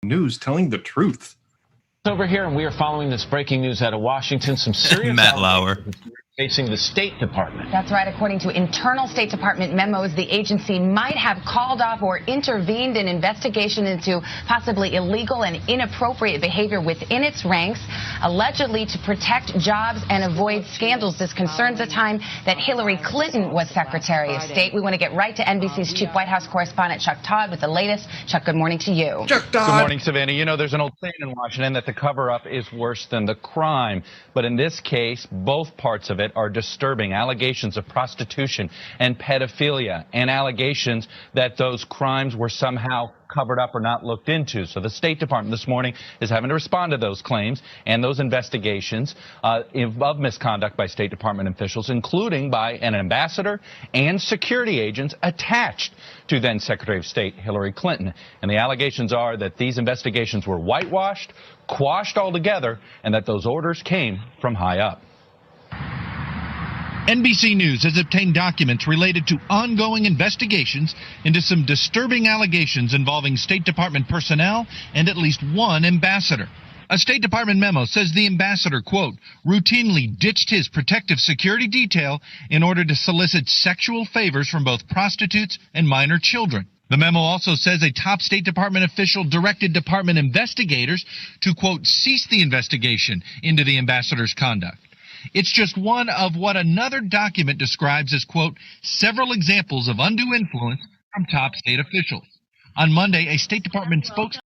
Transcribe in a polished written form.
news telling the truth. Over here, and we are following this breaking news out of Washington. Some serious Matt Lauer facing the State Department. That's right. According to internal State Department memos, the agency might have called off or intervened in investigation into possibly illegal and inappropriate behavior within its ranks, allegedly to protect jobs and avoid scandals. This concerns the time that Hillary Clinton was Secretary of State. We want to get right to NBC's chief White House correspondent Chuck Todd with the latest. Chuck, good morning to you. Chuck Todd. Good morning, Savannah. You know, there's an old saying in Washington that the cover-up is worse than the crime. But in this case, both parts of it are disturbing. Allegations of prostitution and pedophilia, and allegations that those crimes were somehow covered up or not looked into. So the State Department this morning is having to respond to those claims and those investigations of misconduct by State Department officials, including by an ambassador and security agents attached to then Secretary of State Hillary Clinton. And the allegations are that these investigations were whitewashed, quashed altogether, and that those orders came from high up. NBC News has obtained documents related to ongoing investigations into some disturbing allegations involving State Department personnel and at least one ambassador. A State Department memo says the ambassador, quote, routinely ditched his protective security detail in order to solicit sexual favors from both prostitutes and minor children. The memo also says a top State Department official directed department investigators to, quote, cease the investigation into the ambassador's conduct. It's just one of what another document describes as, quote, several examples of undue influence from top state officials. On Monday, a State Department spokesman